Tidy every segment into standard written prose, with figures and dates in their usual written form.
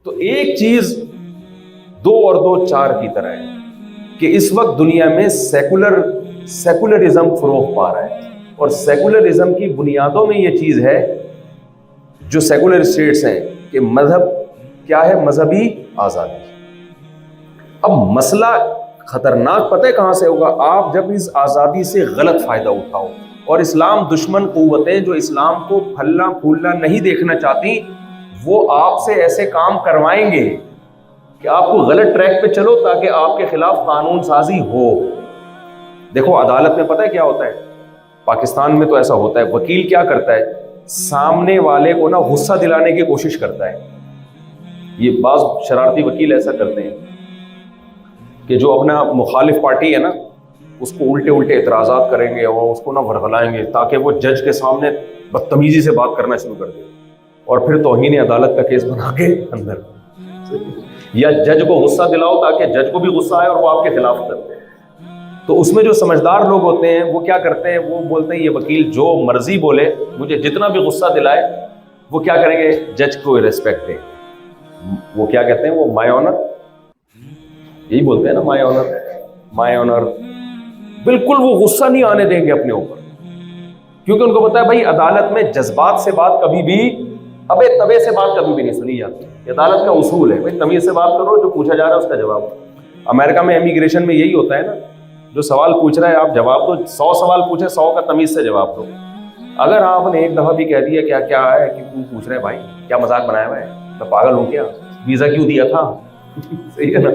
تو ایک چیز 2 اور 2 4 کی طرح ہے کہ اس وقت دنیا میں سیکولرزم فروغ پا رہا ہے، اور سیکولرزم کی بنیادوں میں یہ چیز ہے جو سیکولر اسٹیٹس ہیں کہ مذہب کیا ہے؟ مذہبی آزادی۔ اب مسئلہ خطرناک پتہ ہے کہاں سے ہوگا؟ آپ جب اس آزادی سے غلط فائدہ اٹھاؤ، اور اسلام دشمن قوتیں جو اسلام کو پھلنا پھولنا نہیں دیکھنا چاہتی، وہ آپ سے ایسے کام کروائیں گے کہ آپ کو غلط ٹریک پہ چلو تاکہ آپ کے خلاف قانون سازی ہو۔ دیکھو عدالت میں پتہ ہے کیا ہوتا ہے؟ پاکستان میں تو ایسا ہوتا ہے، وکیل کیا کرتا ہے؟ سامنے والے کو نا غصہ دلانے کی کوشش کرتا ہے۔ یہ بعض شرارتی وکیل ایسا کرتے ہیں کہ جو اپنا مخالف پارٹی ہے نا، اس کو الٹے الٹے اعتراضات کریں گے اور اس کو نا ورغلائیں گے تاکہ وہ جج کے سامنے بدتمیزی سے بات کرنا شروع کر دے، اور پھر توہین عدالت کا کیس بنا کے اندر، یا جج کو غصہ دلاؤ تاکہ جج کو بھی غصہ آئے اور وہ آپ کے خلاف کرتے ہیں۔ تو اس میں جو سمجھدار لوگ ہوتے ہیں وہ کیا کرتے ہیں؟ وہ بولتے ہیں یہ وکیل جو مرضی بولے، مجھے جتنا بھی غصہ دلائے، وہ کیا کریں گے؟ جج کو ریسپیکٹ دیں۔ وہ کیا کہتے ہیں؟ وہ مائی آنر، یہی بولتے ہیں نا، مائی آنر، مائی آنر۔ بالکل وہ غصہ نہیں آنے دیں گے اپنے اوپر، کیونکہ ان کو پتا ہے بھائی عدالت میں جذبات سے بات کبھی بھی، ابے تبے سے بات کبھی بھی نہیں سنی جاتی۔ عدالت کا اصول ہے بھائی تمیز سے بات کرو، جو پوچھا جا رہا ہے اس کا جواب۔ امریکہ میں امیگریشن میں یہی ہوتا ہے نا، جو سوال پوچھ رہا ہے آپ جواب دو، 100 سوال پوچھے 100 کا تمیز سے جواب دو۔ اگر آپ نے ایک دفعہ بھی کہہ دیا کیا کیا ہے کہ تم پوچھ رہے بھائی کیا مذاق بنایا ہوا ہے، میں پاگل ہوں کیا، ویزا کیوں دیا تھا؟ صحیح ہے نا؟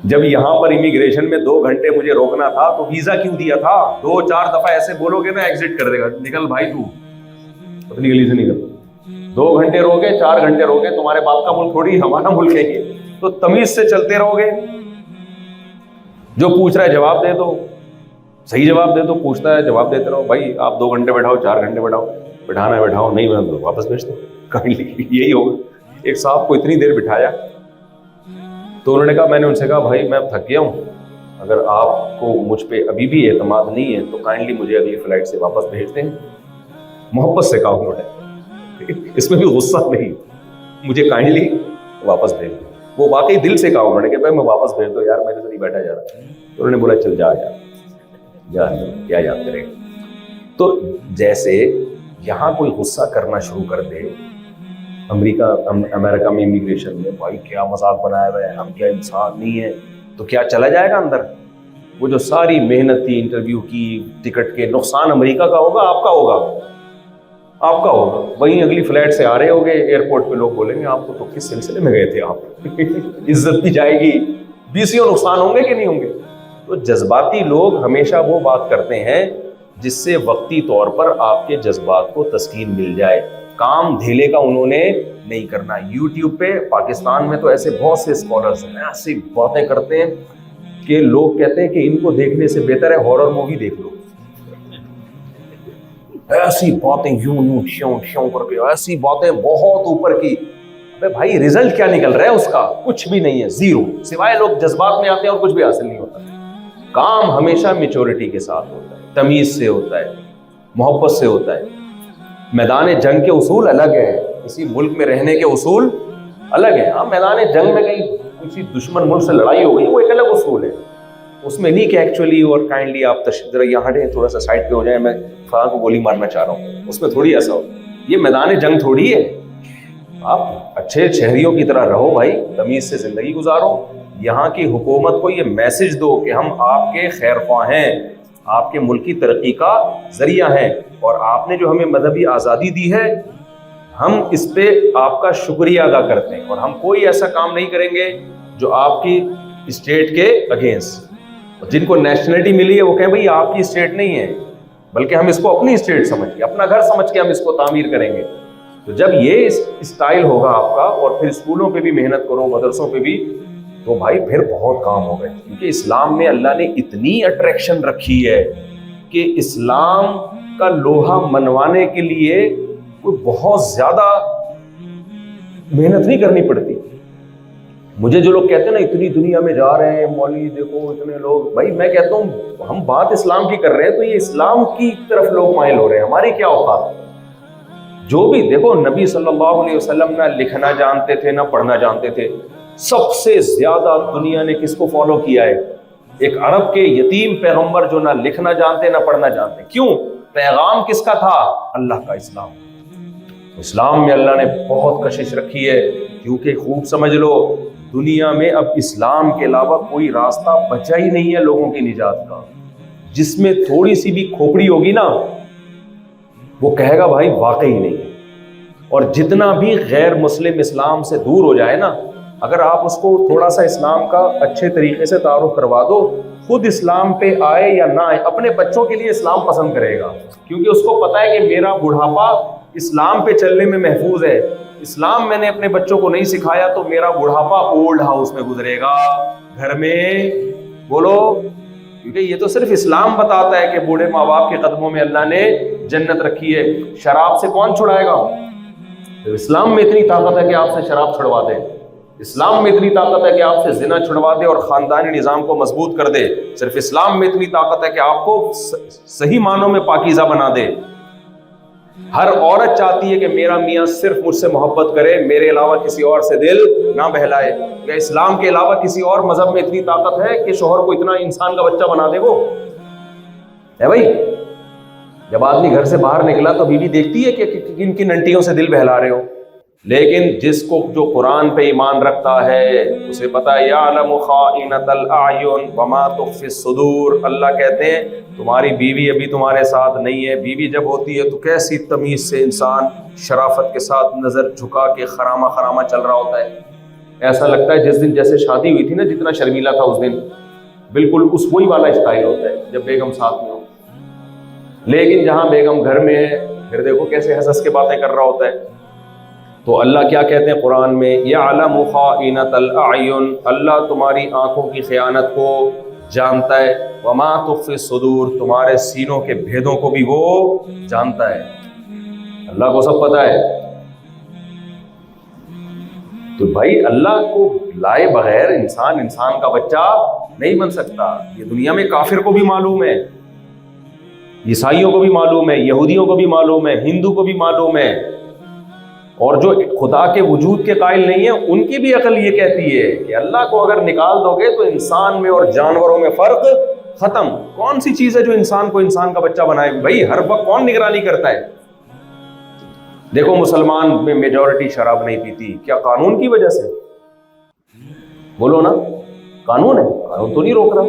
جب یہاں پر امیگریشن میں 2 گھنٹے مجھے روکنا تھا تو ویزا کیوں دیا تھا؟ 2-4 دفعہ ایسے بولو گے نا ایگزٹ کر دے گا، نکل بھائی تو اپنی گلی سے نکل۔ 2 گھنٹے روکے، 4 گھنٹے روکے، تمہارے باپ کا ملک تھوڑی ہمارا ملک ہے یہ، تو تمیز سے چلتے رہو گے۔ جو پوچھ رہا ہے جواب دے دو، صحیح جواب دے دو، پوچھتا ہے جواب دیتے رہو۔ بھائی آپ 2 گھنٹے بیٹھاؤ، 4 گھنٹے بیٹھاؤ، بٹھانا ہے بیٹھاؤ، نہیں بنا تو واپس بھیج دو، یہی ہوگا۔ ایک صاحب کو اتنی دیر بٹھایا تو انہوں نے کہا، میں نے ان سے کہا بھائی میں تھک گیا ہوں، اگر آپ کو مجھ پہ ابھی بھی اعتماد نہیں ہے تو کائنڈلی مجھے اگلی فلائٹ سے واپس بھیج دیں۔ محبت سے کہا انہوں نے، اس میں بھی غصہ نہیں، مجھے کائنڈلی واپس بھیج دیں۔ وہ واقعی دل سے کہا انہوں نے کہ بھائی میں واپس بھیج دو یار، میرے سے نہیں بیٹھا جا رہا۔ تو انہوں نے بولا چل جا جا کیا یاد کرے گا۔ تو جیسے یہاں کوئی غصہ کرنا شروع کر دے امریکہ میں امیگریشن میں، بھائی کیا مذاق بنایا ہوا ہے، ہم کیا انسان نہیں ہے، تو کیا چلا جائے گا اندر؟ وہ جو ساری محنت تھی انٹرویو کی، ٹکٹ کے، نقصان امریکہ کا ہوگا، آپ کا ہوگا، آپ کا ہوگا۔ وہیں اگلی فلائٹ سے آ رہے ہوگے، ایئرپورٹ پہ لوگ بولیں گے آپ کو تو کس سلسلے میں گئے تھے آپ، عزت بھی جائے گی، BCO نقصان ہوں گے کہ نہیں ہوں گے؟ تو جذباتی لوگ ہمیشہ وہ بات کرتے ہیں جس سے وقتی طور پر آپ کے جذبات کو تسکین مل جائے، کام دھیلے کا انہوں نے نہیں کرنا۔ یوٹیوب پہ پاکستان میں تو ایسے بہت سے اسکالرز ہیں، ایسی باتیں کرتے ہیں کہ لوگ کہتے ہیں کہ ان کو دیکھنے سے بہتر ہے ہارر مووی دیکھ لو۔ ایسی باتیں یوں شوں کر کے، ایسی باتیں بہت اوپر کی۔ ابے بھائی رزلٹ کیا نکل رہا ہے اس کا؟ کچھ بھی نہیں ہے، زیرو، سوائے لوگ جذبات میں آتے ہیں اور کچھ بھی حاصل نہیں ہوتا۔ کام ہمیشہ میچورٹی کے ساتھ ہوتا ہے، تمیز سے ہوتا ہے، محبت سے ہوتا ہے۔ میدان جنگ کے اصول الگ ہیں، کسی ملک میں رہنے کے اصول الگ ہیں۔ ہاں میدان جنگ میں کہیں کسی دشمن ملک سے لڑائی ہو گئی، وہ ایک الگ اصول ہے، اس میں نہیں کہ ایکچولی اور کائنڈلی آپ ذرا یہاں ہٹیں، تھوڑا سا سائڈ پہ ہو جائیں، میں فلاں کو گولی مارنا چاہ رہا ہوں، اس میں تھوڑی ایسا ہو۔ یہ میدان جنگ تھوڑی ہے۔ آپ اچھے شہریوں کی طرح رہو بھائی، تمیز سے زندگی گزارو، یہاں کی حکومت کو یہ میسج دو کہ ہم آپ کے خیر خواہ ہیں، آپ کے ملک کی ترقی کا ذریعہ ہیں، اور آپ نے جو ہمیں مذہبی آزادی دی ہے ہم اس پہ آپ کا شکریہ ادا کرتے ہیں، اور ہم کوئی ایسا کام نہیں کریں گے جو آپ کی اسٹیٹ کے اگینسٹ۔ جن کو نیشنلٹی ملی ہے وہ کہیں بھئی آپ کی اسٹیٹ نہیں ہے، بلکہ ہم اس کو اپنی اسٹیٹ سمجھ کے، اپنا گھر سمجھ کے ہم اس کو تعمیر کریں گے۔ تو جب یہ اسٹائل ہوگا آپ کا، اور پھر اسکولوں پہ بھی محنت کرو، مدرسوں پہ بھی، تو بھائی پھر بہت کام ہو گئے۔ کیونکہ اسلام میں اللہ نے اتنی اٹریکشن رکھی ہے کہ اسلام کا لوہا منوانے کے لیے کوئی بہت زیادہ محنت نہیں کرنی پڑتی۔ مجھے جو لوگ کہتے ہیں نا اتنی دنیا میں جا رہے ہیں مولوی دیکھو اتنے لوگ، بھائی میں کہتا ہوں ہم بات اسلام کی کر رہے ہیں تو یہ اسلام کی طرف لوگ مائل ہو رہے ہیں، ہماری کیا اوقات ہے؟ جو بھی دیکھو نبی صلی اللہ علیہ وسلم نہ لکھنا جانتے تھے نہ پڑھنا جانتے تھے. سب سے زیادہ دنیا نے کس کو فالو کیا ہے؟ ایک عرب کے یتیم پیغمبر جو نہ لکھنا جانتے نہ پڑھنا جانتے. کیوں؟ پیغام کس کا تھا؟ اللہ کا. اسلام میں اللہ نے بہت کشش رکھی ہے، کیونکہ خوب سمجھ لو دنیا میں اب اسلام کے علاوہ کوئی راستہ بچا ہی نہیں ہے لوگوں کی نجات کا. جس میں تھوڑی سی بھی کھوپڑی ہوگی نا وہ کہے گا بھائی واقعی نہیں. اور جتنا بھی غیر مسلم اسلام سے دور ہو جائے نا، اگر آپ اس کو تھوڑا سا اسلام کا اچھے طریقے سے تعارف کروا دو، خود اسلام پہ آئے یا نہ آئے اپنے بچوں کے لیے اسلام پسند کرے گا، کیونکہ اس کو پتا ہے کہ میرا بڑھاپا اسلام پہ چلنے میں محفوظ ہے. اسلام میں نے اپنے بچوں کو نہیں سکھایا تو میرا بڑھاپا اولڈ ہاؤس میں گزرے گا، گھر میں. بولو، کیونکہ یہ تو صرف اسلام بتاتا ہے کہ بوڑھے ماں باپ کے قدموں میں اللہ نے جنت رکھی ہے. شراب سے کون چھڑائے گا؟ اسلام میں اتنی طاقت ہے کہ آپ سے شراب چھڑوا دے. اسلام میں اتنی طاقت ہے کہ آپ سے زنا چھڑوا دے اور خاندانی نظام کو مضبوط کر دے. صرف اسلام میں اتنی طاقت ہے کہ آپ کو صحیح معنوں میں پاکیزہ بنا دے. ہر عورت چاہتی ہے کہ میرا میاں صرف مجھ سے محبت کرے، میرے علاوہ کسی اور سے دل نہ بہلائے. کیا اسلام کے علاوہ کسی اور مذہب میں اتنی طاقت ہے کہ شوہر کو اتنا انسان کا بچہ بنا دے؟ وہ ہے بھائی. جب آدمی گھر سے باہر نکلا تو بیوی دیکھتی ہے کہ کن کن انٹیوں سے دل بہلا رہے ہو. لیکن جس کو جو قرآن پہ ایمان رکھتا ہے اسے پتا ہے یعلم خائنۃ الاعین وما تخفی الصدور. اللہ کہتے ہیں تمہاری بیوی ابھی تمہارے ساتھ نہیں ہے. بیوی جب ہوتی ہے تو کیسی تمیز سے انسان شرافت کے ساتھ نظر جھکا کے خرامہ خرامہ چل رہا ہوتا ہے. ایسا لگتا ہے جس دن جیسے شادی ہوئی تھی نا، جتنا شرمیلا تھا اس دن، بالکل اس وہی والا اسٹائل ہوتا ہے جب بیگم ساتھ میں ہو. لیکن جہاں بیگم گھر میں ہے پھر دیکھو کیسے ہنس ہنس کے باتیں کر رہا ہوتا ہے. تو اللہ کیا کہتے ہیں قرآن میں؟ یعلم خائنۃ الاعین، اللہ تمہاری آنکھوں کی خیانت کو جانتا ہے. وما تخفی الصدور، تمہارے سینوں کے بھیدوں کو بھی وہ جانتا ہے. اللہ کو سب پتا ہے. تو بھائی اللہ کو لائے بغیر انسان کا بچہ نہیں بن سکتا. یہ دنیا میں کافر کو بھی معلوم ہے، عیسائیوں کو بھی معلوم ہے، یہودیوں کو بھی معلوم ہے، ہندو کو بھی معلوم ہے. اور جو خدا کے وجود کے قائل نہیں ہیں ان کی بھی عقل یہ کہتی ہے کہ اللہ کو اگر نکال دو گے تو انسان میں اور جانوروں میں فرق ختم. کون سی چیز ہے جو انسان کو انسان کا بچہ بنائے؟ بھائی ہر وقت کون نگرانی کرتا ہے؟ دیکھو مسلمان میں میجورٹی شراب نہیں پیتی، کیا قانون کی وجہ سے؟ بولو نا، قانون ہے، قانون تو نہیں روک رہا.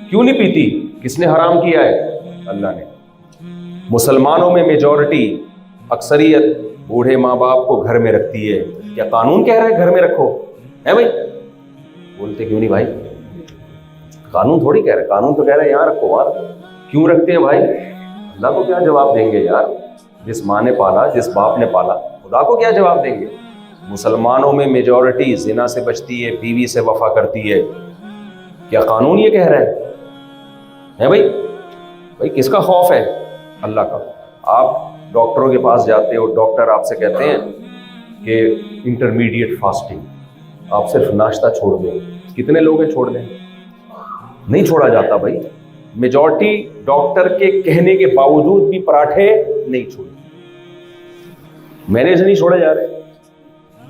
کیوں نہیں پیتی؟ کس نے حرام کیا ہے؟ اللہ نے. مسلمانوں میں میجورٹی، اکثریت بوڑھے ماں باپ کو گھر میں رکھتی ہے، کیا قانون کہہ رہا ہے گھر میں رکھو؟ ہے بھائی؟ بولتے کیوں نہیں بھائی؟ قانون تھوڑی کہہ رہا ہے، قانون تو کہہ رہا ہے یہاں رکھو. وہاں کیوں رکھتے ہیں بھائی؟ اللہ کو کیا جواب دیں گے یار؟ جس ماں نے پالا، جس باپ نے پالا، خدا کو کیا جواب دیں گے؟ مسلمانوں میں میجورٹی زنا سے بچتی ہے، بیوی سے وفا کرتی ہے، کیا قانون یہ کہہ رہا ہے بھائی؟ بھائی کس کا خوف ہے؟ اللہ کا. آپ ڈاکٹروں کے پاس جاتے ہو، ڈاکٹر آپ سے کہتے ہیں کہ انٹرمیڈیٹ فاسٹنگ، آپ صرف ناشتہ چھوڑ دو. کتنے لوگ ہیں چھوڑ دیں؟ نہیں چھوڑا جاتا بھائی. میجورٹی ڈاکٹر کے کہنے کے باوجود بھی پراٹھے نہیں چھوڑے. میرے سے نہیں چھوڑے جا رہے.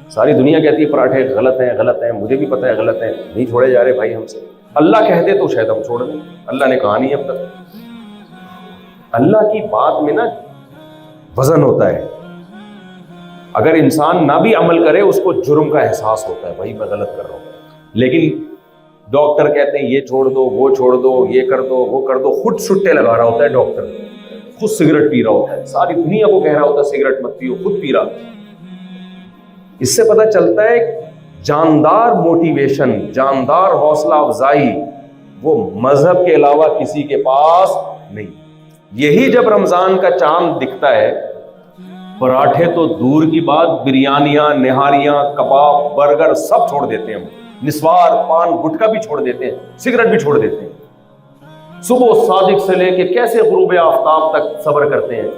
ساری دنیا کہتی ہے پراٹھے غلط ہیں غلط ہیں، مجھے بھی پتہ ہے غلط ہیں، نہیں چھوڑے جا رہے بھائی ہم سے. اللہ کہتے تو شاید ہم چھوڑ دیں. اللہ نے کہا نہیں اب تک. اللہ کی بات میں نا وزن ہوتا ہے. اگر انسان نہ بھی عمل کرے اس کو جرم کا احساس ہوتا ہے، بھائی میں غلط کر رہا ہوں. لیکن ڈاکٹر کہتے ہیں یہ چھوڑ دو، وہ چھوڑ دو، یہ کر دو، وہ کر دو. خود سٹے لگا رہا ہوتا ہے ڈاکٹر، خود سگریٹ پی رہا ہوتا ہے، ساری دنیا کو کہہ رہا ہوتا ہے سگریٹ مت پیو، خود پی رہا. اس سے پتہ چلتا ہے جاندار موٹیویشن، جاندار حوصلہ افزائی وہ مذہب کے علاوہ کسی کے پاس نہیں. یہی جب رمضان کا چاند دکھتا ہے، پراٹھے تو دور کی بات، بریانیاں، نہاریاں، کباب، برگر سب چھوڑ دیتے ہیں ہم. نسوار، پان، گٹکا بھی چھوڑ دیتے ہیں، سگریٹ بھی چھوڑ دیتے ہیں. صبح صادق سے لے کے کیسے غروب آفتاب تک صبر کرتے ہیں.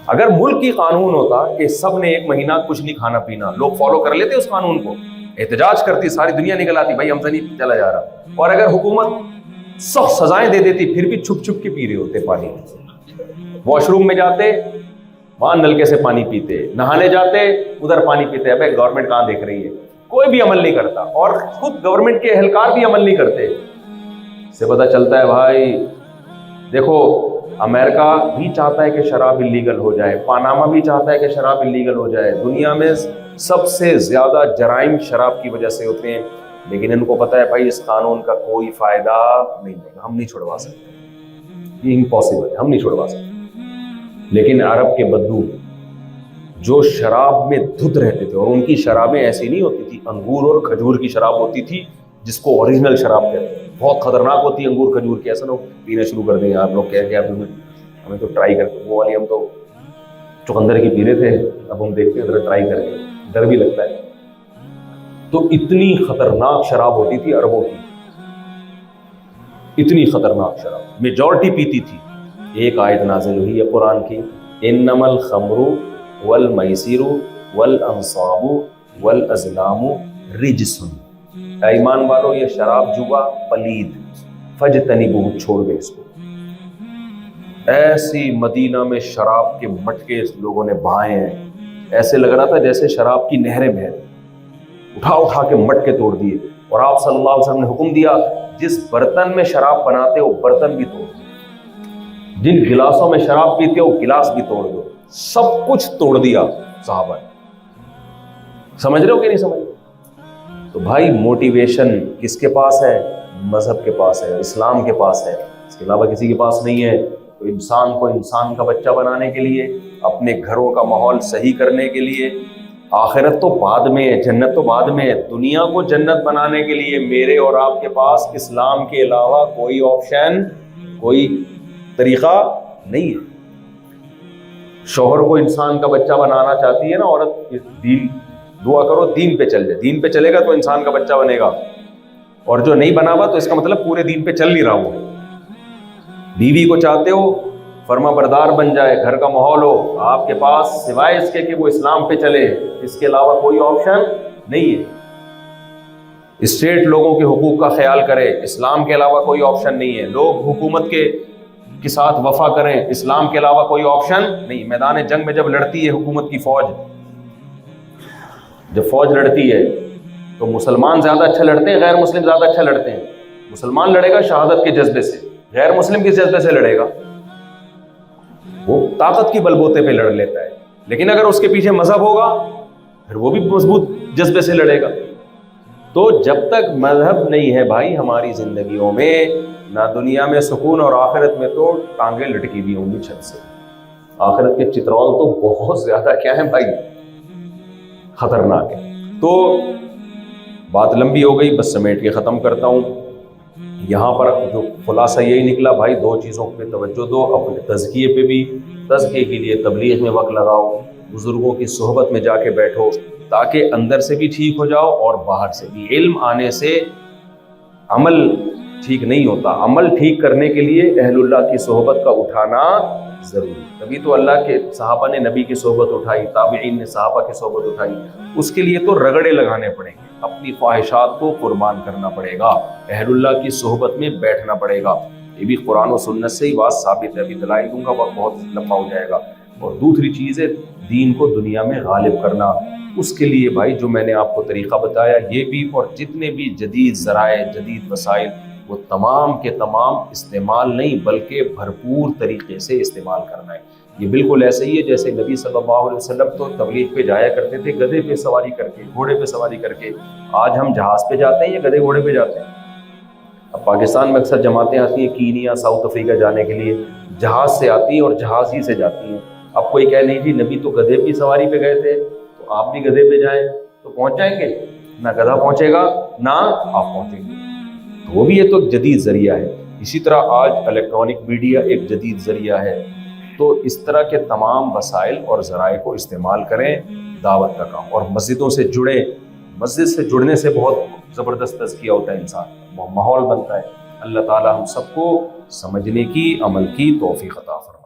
اگر ملک کی قانون ہوتا کہ سب نے ایک مہینہ کچھ نہیں کھانا پینا، لوگ فالو کر لیتے اس قانون کو، احتجاج کرتی، ساری دنیا نکل آتی بھائی ہم سے نہیں چلا جا رہا. اور اگر حکومت سخت سزائیں دے دیتی پھر بھی چھپ چھپ کے پی رہے ہوتے پانی. واش روم میں جاتے وہاں نلکے سے پانی پیتے، نہانے جاتے ادھر پانی پیتے. ابے گورنمنٹ کہاں دیکھ رہی ہے؟ کوئی بھی عمل نہیں کرتا، اور خود گورنمنٹ کے اہلکار بھی عمل نہیں کرتے. اس سے پتہ چلتا ہے بھائی دیکھو امریکہ بھی چاہتا ہے کہ شراب اللیگل ہو جائے، پاناما بھی چاہتا ہے کہ شراب اللیگل ہو جائے. دنیا میں سب سے زیادہ جرائم شراب کی وجہ سے ہوتے ہیں، لیکن ان کو پتہ ہے بھائی اس قانون کا کوئی فائدہ نہیں ہوگا، ہم نہیں چھڑوا سکتے، یہ امپاسبل ہے، ہم نہیں چھڑوا سکتے. لیکن عرب کے بدو جو شراب میں دھت رہتے تھے، اور ان کی شرابیں ایسی نہیں ہوتی تھی، انگور اور کھجور کی شراب ہوتی تھی جس کو اوریجنل شراب کہتے ہیں. بہت خطرناک ہوتی ہے انگور کھجور کی. ایسا نہ پینا شروع کر دیں آپ لوگ کہہ کے ہمیں تو ٹرائی کر کے، وہ والی ہم تو چقندر کی پی رہے تھے، اب ہم دیکھتے ہیں ذرا ٹرائی کر کے، ڈر بھی لگتا ہے. تو اتنی خطرناک شراب ہوتی تھی عربوں کی، اتنی خطرناک شراب میجورٹی پیتی تھی. ایک آیت نازل ہوئی ہے قرآن کی، انما الخمر والمیسر والانصاب والازلام رجس. ایمان والو یہ شراب جوا پلید، فجتنبوہ چھوڑ دے اس کو. ایسی مدینہ میں شراب کے مٹکے لوگوں نے بہائے ہیں، ایسے لگ رہا تھا جیسے شراب کی نہریں بہہ، اٹھا اٹھا کے مٹکے توڑ دیے. اور آپ صلی اللہ علیہ وسلم نے حکم دیا جس برتن میں شراب بناتے ہو برتن بھی توڑ دو، جن گلاسوں میں شراب پیتے ہو گلاس بھی توڑ دو. سب کچھ توڑ دیا صحابہ نے. سمجھ رہے ہو کہ نہیں سمجھ رہے؟ تو بھائی موٹیویشن کس کے پاس ہے؟ مذہب کے پاس ہے، اسلام کے پاس ہے، اس کے علاوہ کسی کے پاس نہیں ہے. تو انسان کو انسان کا بچہ بنانے کے لیے، اپنے گھروں کا ماحول صحیح کرنے کے لیے، آخرت تو بعد میں ہے، جنت تو بعد میں ہے، دنیا کو جنت بنانے کے لیے میرے اور آپ کے پاس اسلام کے علاوہ کوئی آپشن، کوئی طریقہ نہیں ہے. شوہر کو انسان کا بچہ بنانا چاہتی ہے نا عورت، دین دعا کرو دین پہ چل جائے، دین پہ چلے گا تو انسان کا بچہ بنے گا. اور جو نہیں بنا ہوا تو اس کا مطلب پورے دین پہ چل نہیں رہا. وہ بیوی کو چاہتے ہو فرما بردار بن جائے، گھر کا ماحول ہو، آپ کے پاس سوائے اس کے کہ وہ اسلام پہ چلے اس کے علاوہ کوئی آپشن نہیں ہے. اسٹیٹ لوگوں کے حقوق کا خیال کرے، اسلام کے علاوہ کوئی آپشن نہیں ہے. لوگ حکومت کے ساتھ وفا کریں، اسلام کے علاوہ کوئی آپشن نہیں. میدان جنگ میں جب لڑتی ہے حکومت کی فوج، جب فوج لڑتی ہے تو مسلمان زیادہ اچھا لڑتے ہیں، غیر مسلم زیادہ اچھا لڑتے ہیں؟ مسلمان لڑے گا شہادت کے جذبے سے، غیر مسلم کس جذبے سے لڑے گا؟ وہ طاقت کی بلبوتے پہ لڑ لیتا ہے. لیکن اگر اس کے پیچھے مذہب ہوگا پھر وہ بھی مضبوط جذبے سے لڑے گا. تو جب تک مذہب نہیں ہے بھائی ہماری زندگیوں میں، نہ دنیا میں سکون، اور آخرت میں تو ٹانگیں لٹکی بھی ہوں گی چھت سے. آخرت کے چترول تو بہت زیادہ کیا ہے بھائی، خطرناک ہے. تو بات لمبی ہو گئی، بس سمیٹ کے ختم کرتا ہوں. یہاں پر جو خلاصہ یہی نکلا بھائی، دو چیزوں پہ توجہ دو، اپنے تزکیے پہ بھی. تزکیے کے لیے تبلیغ میں وقت لگاؤ، بزرگوں کی صحبت میں جا کے بیٹھو تاکہ اندر سے بھی ٹھیک ہو جاؤ اور باہر سے بھی. علم آنے سے عمل ٹھیک نہیں ہوتا، عمل ٹھیک کرنے کے لیے اہل اللہ کی صحبت کا اٹھانا ضروری. تبھی تو اللہ کے صحابہ نے نبی کی صحبت اٹھائی، تابعین نے صحابہ کی صحبت اٹھائی. اس کے لیے تو رگڑے لگانے پڑیں گے، اپنی خواہشات کو قربان کرنا پڑے گا، اہل اللہ کی صحبت میں بیٹھنا پڑے گا. یہ بھی قرآن و سنت سے ہی بات ثابت ہے. ابھی دلائل دوں گا، وقت بہت لمبا ہو جائے گا. اور دوسری چیز ہے دین کو دنیا میں غالب کرنا. اس کے لیے بھائی جو میں نے آپ کو طریقہ بتایا یہ بھی، اور جتنے بھی جدید ذرائع، جدید وسائل، وہ تمام کے تمام استعمال نہیں بلکہ بھرپور طریقے سے استعمال کرنا ہے. یہ بالکل ایسے ہی ہے جیسے نبی صلی اللہ علیہ وسلم تو تبلیغ پہ جایا کرتے تھے گدھے پہ سواری کر کے، گھوڑے پہ سواری کر کے. آج ہم جہاز پہ جاتے ہیں یا گدھے گھوڑے پہ جاتے ہیں؟ اب پاکستان میں اکثر جماعتیں آتی ہیں کینیا، ساؤتھ افریقہ جانے کے لیے، جہاز سے آتی ہیں اور جہاز ہی سے جاتی ہیں. اب کوئی کہہ نہیں جی نبی تو گدھے پہ سواری پہ گئے تھے تو آپ بھی گدھے پہ جائیں، تو پہنچ جائیں گے؟ نہ گدھا پہنچے گا نہ آپ پہنچیں گے. تو وہ بھی یہ تو جدید ذریعہ ہے. اسی طرح آج الیکٹرانک میڈیا ایک جدید ذریعہ ہے. تو اس طرح کے تمام وسائل اور ذرائع کو استعمال کریں دعوت کا کام. اور مسجدوں سے جڑیں، مسجد سے جڑنے سے بہت زبردست تزکیہ ہوتا ہے، انسان ماحول بنتا ہے. اللہ تعالی ہم سب کو سمجھنے کی، عمل کی توفیق عطا فرمائے.